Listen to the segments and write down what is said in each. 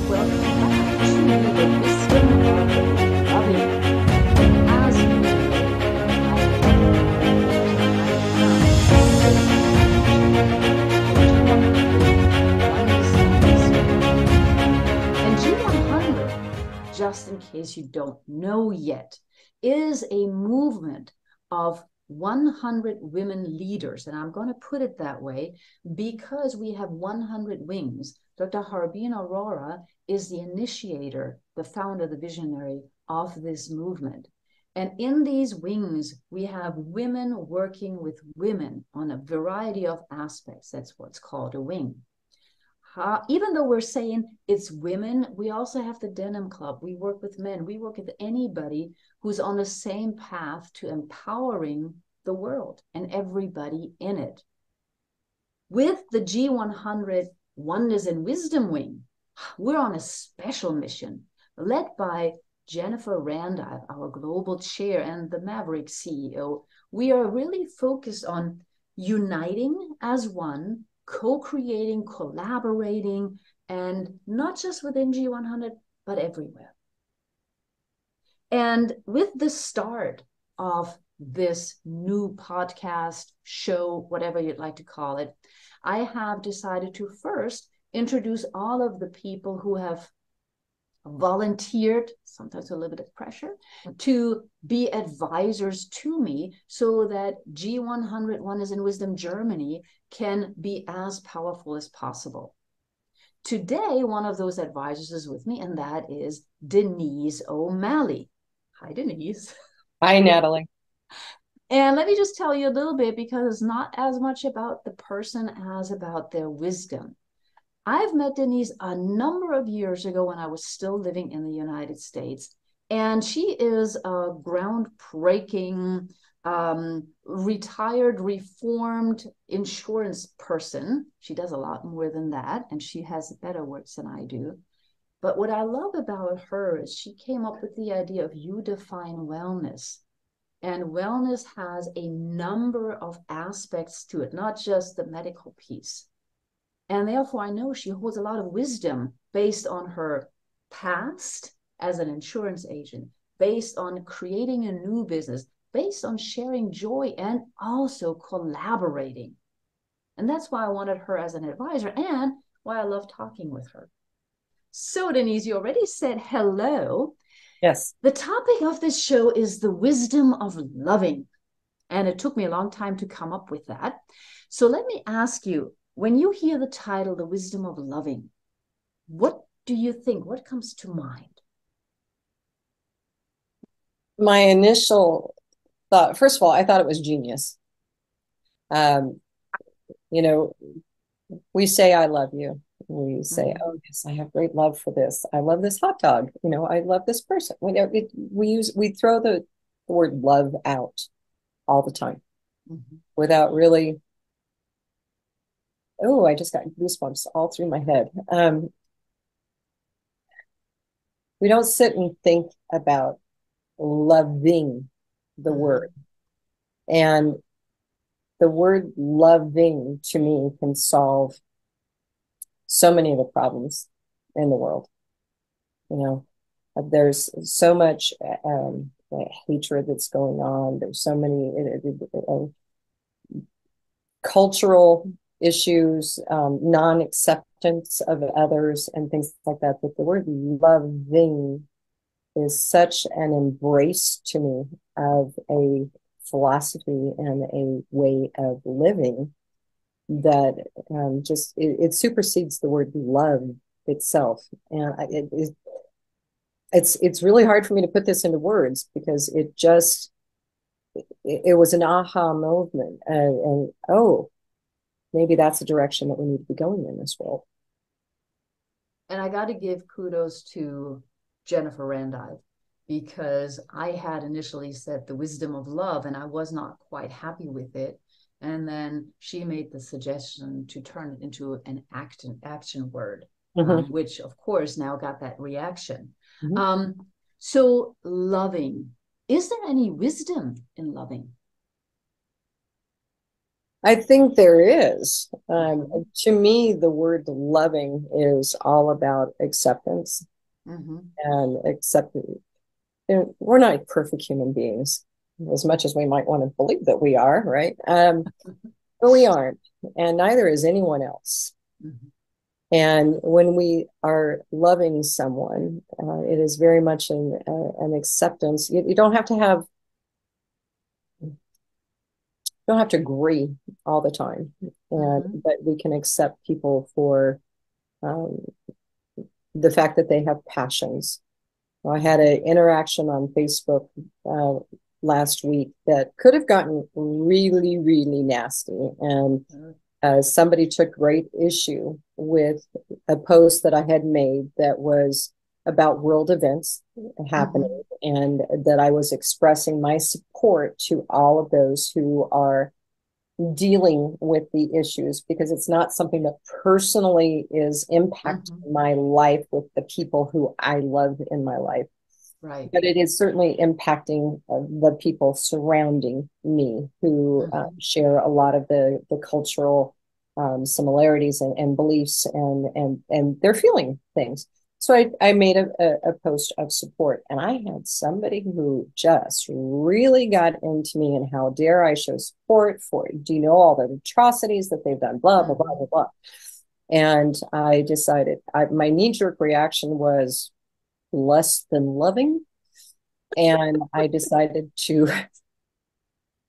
Welcome back to the Wisdom of Loving. As you know, and G100, just in case you don't know yet, is a movement of 100 women leaders. And I'm going to put it that way because we have 100 wings. Dr. Harbin Aurora is the initiator, the founder, the visionary of this movement. And in these wings, we have women working with women on a variety of aspects. That's what's called a wing. Even though we're saying it's women, we also have the Denim Club. We work with men. We work with anybody who's on the same path to empowering the world and everybody in it. With the G100 Oneness and Wisdom Wing, we're on a special mission led by Jennifer Randolph, our global chair and the Maverick CEO. We are really focused on uniting as one, co-creating, collaborating, and not just within G100, but everywhere. And with the start of this new podcast, show, whatever you'd like to call it, I have decided to first introduce all of the people who have volunteered, sometimes a little bit of pressure, to be advisors to me so that G100 Oneness and Wisdom Germany can be as powerful as possible. Today, one of those advisors is with me, and that is Denise O'Malley. Hi, Denise. Hi, Natalie. And let me just tell you a little bit, because it's not as much about the person as about their wisdom. I've met Denise a number of years ago when I was still living in the United States, and she is a groundbreaking, retired, reformed insurance person. She does a lot more than that, and she has better words than I do. But what I love about her is she came up with the idea of YouDefineWellness. And wellness has a number of aspects to it, not just the medical piece. And therefore, I know she holds a lot of wisdom based on her past as an insurance agent, based on creating a new business, based on sharing joy and also collaborating. And that's why I wanted her as an advisor and why I love talking with her. So, Denise, you already said hello. Yes. The topic of this show is the wisdom of loving. And it took me a long time to come up with that. So let me ask you, when you hear the title, The Wisdom of Loving, what do you think? What comes to mind? My initial thought, first of all, I thought it was genius. You know, we say, I love you. We say, oh, yes, I have great love for this. I love this hot dog. You know, I love this person. We throw the word love out all the time without really, oh, I just got goosebumps all through my head. We don't sit and think about loving the word. And the word loving to me can solve so many of the problems in the world. You know, there's so much hatred that's going on. There's so many cultural issues, non-acceptance of others and things like that. But the word loving is such an embrace to me of a philosophy and a way of living that it supersedes the word love itself. And it's really hard for me to put this into words because it was an aha moment. And oh, maybe that's the direction that we need to be going in this world. And I got to give kudos to Jennifer Randolph, because I had initially said the wisdom of love, and I was not quite happy with it. And then she made the suggestion to turn it into an action word, which of course now got that reaction. So loving, is there any wisdom in loving? I think there is. To me, the word loving is all about acceptance and accepting. We're not perfect human beings, as much as we might want to believe that we are, right? But we aren't, and neither is anyone else. And when we are loving someone, it is very much an acceptance. You don't have to agree all the time, but we can accept people for um, the fact that they have passions. I had an interaction on Facebook last week that could have gotten really, really nasty. And somebody took great issue with a post that I had made that was about world events happening, and that I was expressing my support to all of those who are dealing with the issues, because it's not something that personally is impacting my life with the people who I love in my life. Right. But it is certainly impacting the people surrounding me who share a lot of the cultural similarities and beliefs, and they're feeling things. So I made a post of support, and I had somebody who just really got into me, and how dare I show support for, do you know all the atrocities that they've done, blah, blah, blah, blah, blah. And I decided, my knee-jerk reaction was less than loving. And I decided to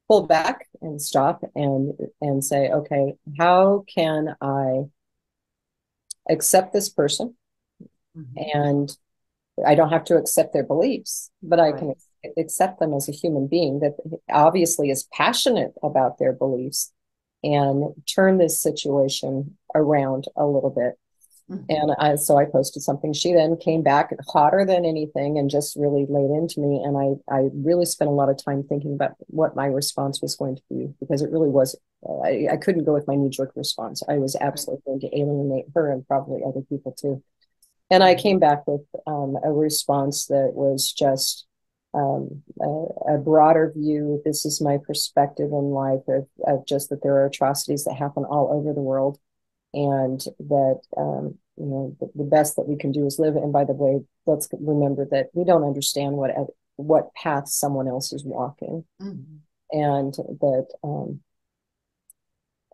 pull back and stop and say, okay, how can I accept this person? And I don't have to accept their beliefs, but I can accept them as a human being that obviously is passionate about their beliefs, and turn this situation around a little bit. And so I posted something. She then came back hotter than anything and just really laid into me. And I really spent a lot of time thinking about what my response was going to be, because it really was, I couldn't go with my knee-jerk response. I was absolutely going to alienate her and probably other people too. And I came back with a response that was just a broader view. This is my perspective in life of just that there are atrocities that happen all over the world. And that, the best that we can do is live. And by the way, let's remember that we don't understand what path someone else is walking. And that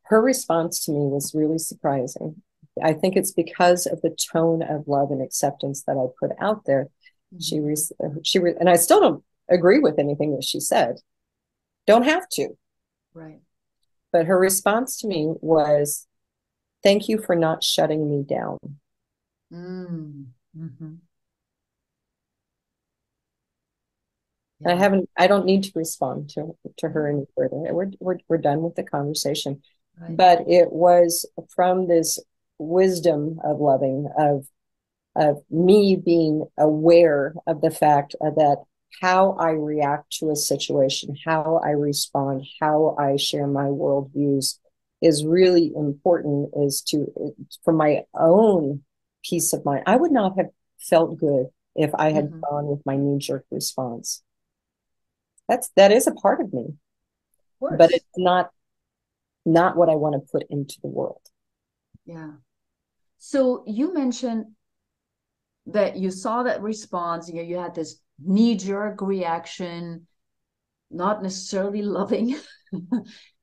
her response to me was really surprising. I think it's because of the tone of love and acceptance that I put out there. And I still don't agree with anything that she said. Don't have to. Right. But her response to me was, thank you for not shutting me down. Yeah. I don't need to respond to her any further. We're done with the conversation. Right. But it was from this wisdom of loving, of me being aware of the fact that how I react to a situation, how I respond, how I share my worldviews is really important, for my own peace of mind. I would not have felt good if I had gone with my knee-jerk response. That is a part of me, but it's not what I want to put into the world. Yeah. So you mentioned that you saw that response, you had this knee-jerk reaction, not necessarily loving.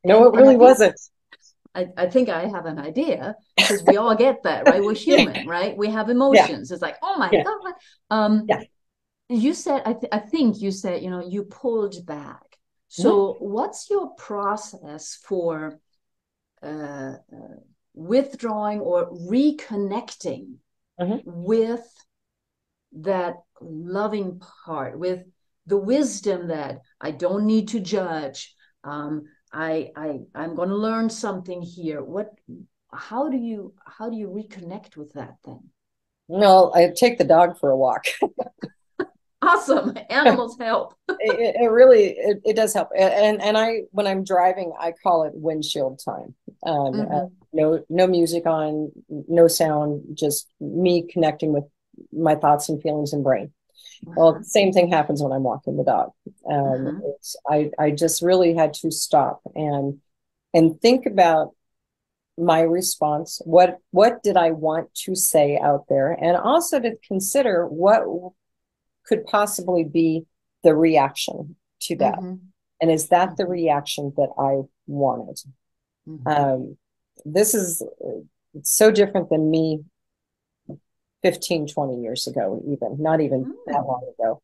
No, it really wasn't. I think I have an idea, because we all get that, right? We're human, right? We have emotions. It's like, oh my God. You said, I think you said, you pulled back. So what's your process for withdrawing or reconnecting with that loving part, with the wisdom that I don't need to judge? I'm going to learn something here. How do you reconnect with that then? Well, I take the dog for a walk. Awesome. Animals help. It really does help. And when I'm driving, I call it windshield time. No music on, no sound, just me connecting with my thoughts and feelings and brain. Well, same thing happens when I'm walking the dog. I just really had to stop and and think about my response. What did I want to say out there? And also to consider what could possibly be the reaction to that. Mm-hmm. And is that the reaction that I wanted? Mm-hmm. This is so different than me 15, 20 years ago, even not even that long ago,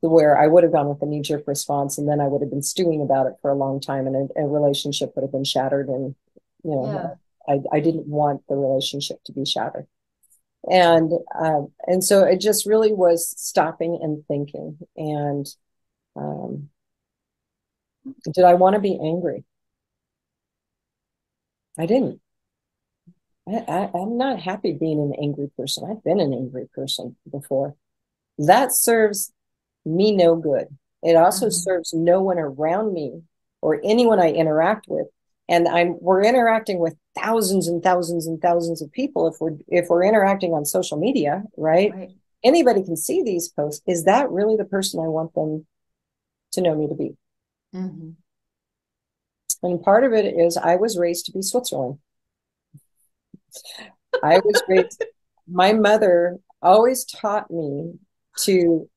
where I would have gone with a knee-jerk response, and then I would have been stewing about it for a long time, and a relationship would have been shattered. And, you know, I didn't want the relationship to be shattered. And so it just really was stopping and thinking. And did I want to be angry? I didn't. I'm not happy being an angry person. I've been an angry person before. That serves me no good. It also serves no one around me or anyone I interact with. And we're interacting with thousands and thousands and thousands of people. If we're interacting on social media, right? Anybody can see these posts. Is that really the person I want them to know me to be? Mm-hmm. And part of it is I was raised to be Switzerland. I was raised, my mother always taught me to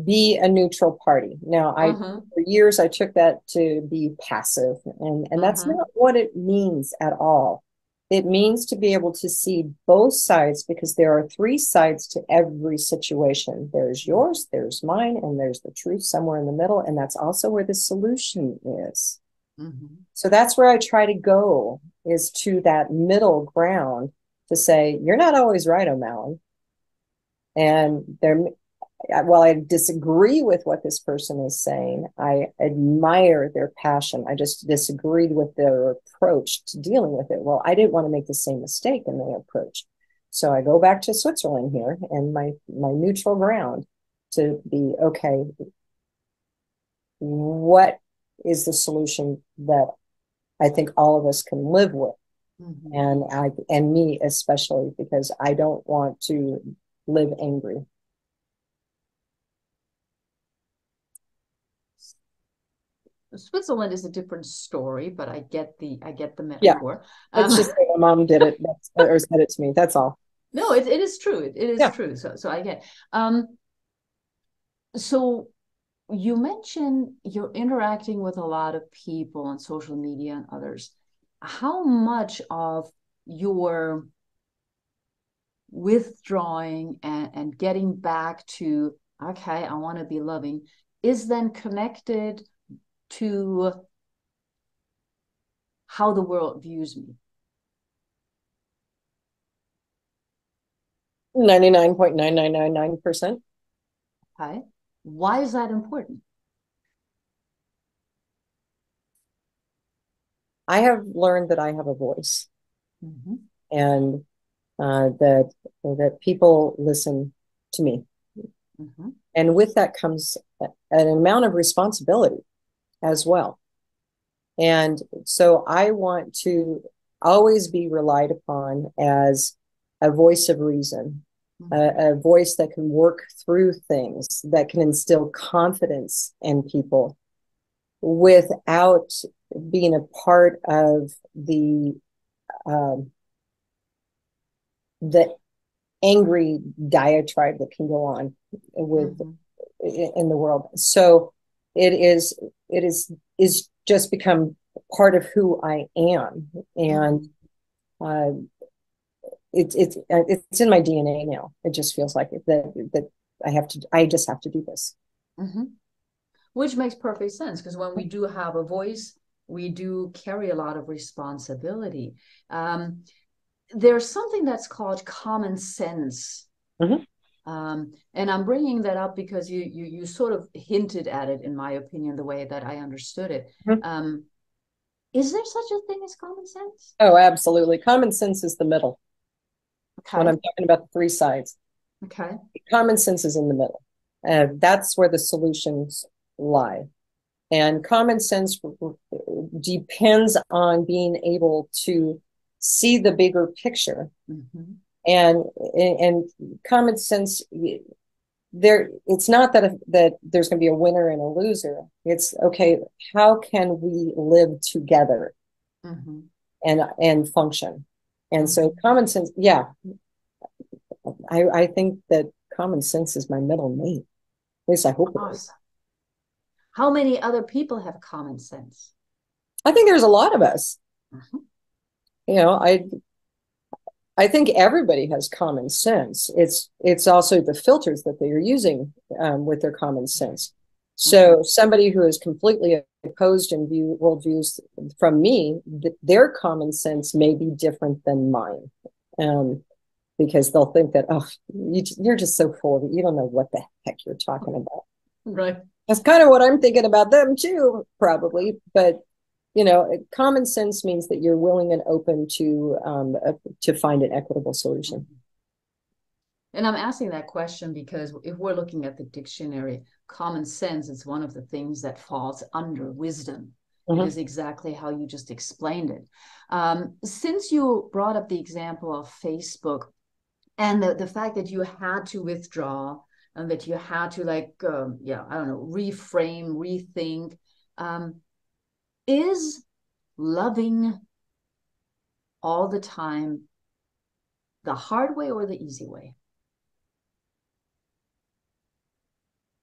be a neutral party. Now, for years, I took that to be passive, and that's not what it means at all. It means to be able to see both sides, because there are three sides to every situation. There's yours, there's mine, and there's the truth somewhere in the middle. And that's also where the solution is. So that's where I try to go, is to that middle ground, to say, you're not always right, O'Malley. And while I disagree with what this person is saying, I admire their passion. I just disagreed with their approach to dealing with it. Well, I didn't want to make the same mistake in their approach. So I go back to Switzerland here and my neutral ground to be, okay, what is the solution that I think all of us can live with? And me especially, because I don't want to live angry. Switzerland is a different story, but I get the metaphor. Yeah. Let's just say my mom did it or said it to me. That's all. No, it is true. It is true. So I get. So you mentioned you're interacting with a lot of people on social media and others. How much of your withdrawing and getting back to, okay, I want to be loving, is then connected to how the world views me? 99.9999%. Okay. Why is that important? I have learned that I have a voice, and that people listen to me. And with that comes an amount of responsibility as well. And so I want to always be relied upon as a voice of reason, a voice that can work through things, that can instill confidence in people without being a part of the angry diatribe that can go on with in the world. So it is just become part of who I am, and it's in my DNA now. It just feels like it, that I just have to do this. Which makes perfect sense, because when we do have a voice, we do carry a lot of responsibility. There's something that's called common sense. And I'm bringing that up because you sort of hinted at it, in my opinion, the way that I understood it. Is there such a thing as common sense? Oh, absolutely. Common sense is the middle. When I'm talking about the three sides. Common sense is in the middle. That's where the solutions lie. And common sense depends on being able to see the bigger picture. And common sense it's not that there's going to be a winner and a loser. It's okay, how can we live together and function? And so common sense, yeah, I think that common sense is my middle name. At least I hope it is. How many other people have common sense? I think there's a lot of us. You know, I think everybody has common sense. It's also the filters that they are using with their common sense. So somebody who is completely opposed in worldviews from me, their common sense may be different than mine, because they'll think that, oh, you're just so full of it. You don't know what the heck you're talking about. Right. That's kind of what I'm thinking about them too, probably. But you know, common sense means that you're willing and open to find an equitable solution. And I'm asking that question because if we're looking at the dictionary, common sense is one of the things that falls under wisdom. It is exactly how you just explained it. Since you brought up the example of Facebook and the fact that you had to withdraw and that you had to I don't know, reframe, rethink, is loving all the time the hard way or the easy way?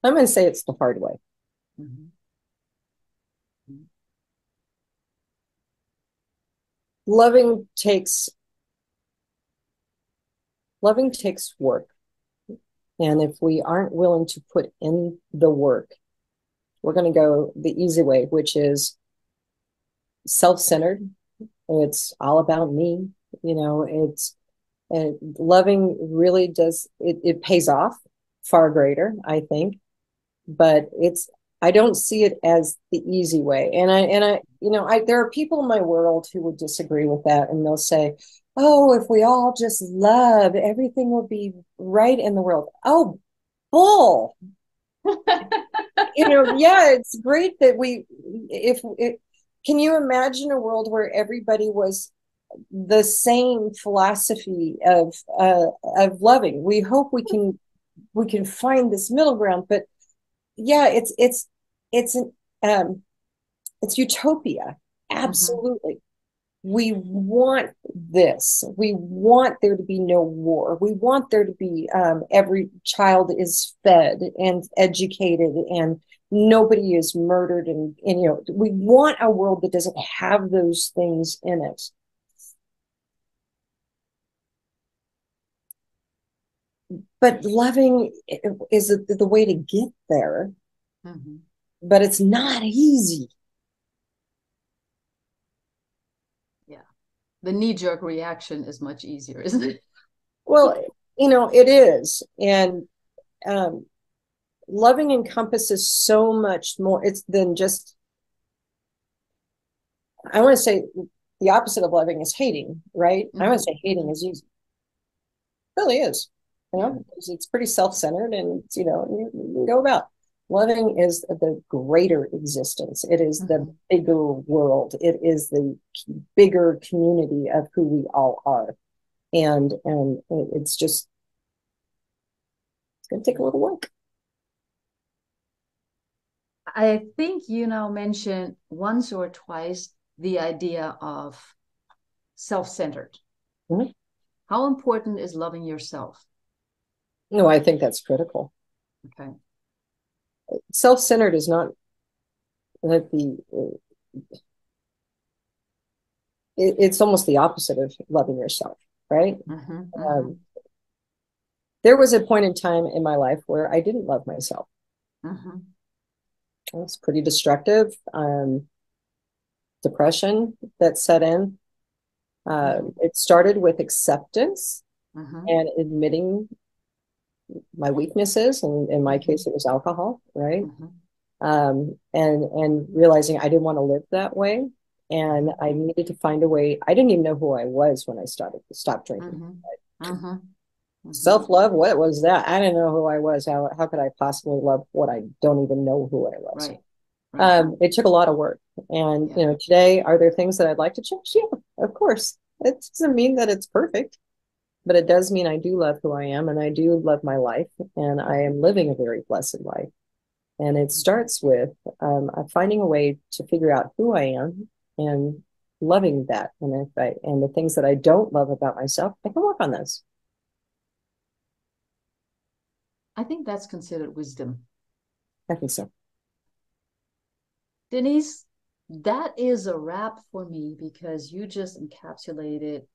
I'm going to say it's the hard way. Loving takes work. And if we aren't willing to put in the work, we're going to go the easy way, which is self-centered. It's all about me. You know, loving really does, it pays off far greater, I think, but I don't see it as the easy way. And there are people in my world who would disagree with that. And they'll say, oh, if we all just love, everything will be right in the world. Oh, bull. Yeah, it's great that can you imagine a world where everybody was the same philosophy of loving? We hope we can find this middle ground, but yeah, it's utopia. Absolutely. We want this. We want there to be no war. We want there to be every child is fed and educated and nobody is murdered. And we want a world that doesn't have those things in it. But loving is the way to get there. But it's not easy. Yeah. The knee-jerk reaction is much easier, isn't it? Well, it is. And loving encompasses so much more. It's than just, I want to say the opposite of loving is hating, right? I want to say hating is easy. It really is. It's pretty self-centered and, you can go about. Loving is the greater existence. It is the bigger world. It is the bigger community of who we all are. And it's going to take a little work. I think you now mentioned once or twice the idea of self-centered. How important is loving yourself? No, I think that's critical. Okay. Self-centered is not it's almost the opposite of loving yourself, right? There was a point in time in my life where I didn't love myself. It was pretty destructive. Depression that set in. It started with acceptance and admitting my weaknesses, and in my case it was alcohol, right? And realizing I didn't want to live that way, and I needed to find a way. I didn't even know who I was when I stopped drinking. Self-love, what was that? I didn't know who I was. How could I possibly love what I don't even know who I was? Right. It took a lot of work, and today, are there things that I'd like to change? Yeah, of course. It doesn't mean that it's perfect, but it does mean I do love who I am, and I do love my life, and I am living a very blessed life. And it starts with finding a way to figure out who I am and loving that. And and the things that I don't love about myself, I can work on those. I think that's considered wisdom. I think so. Denise, that is a wrap for me, because you just encapsulated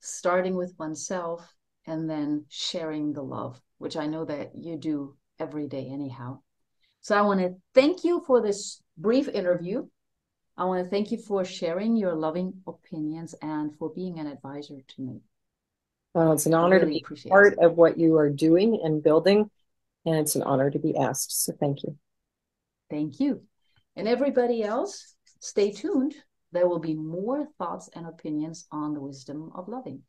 starting with oneself and then sharing the love, which I know that you do every day anyhow. So I want to thank you for this brief interview. I want to thank you for sharing your loving opinions and for being an advisor to me. Well, it's an I honor to really be appreciate part it. of what you are doing and building, and it's an honor to be asked. So thank you. Thank you. And everybody else, stay tuned. There will be more thoughts and opinions on the wisdom of loving.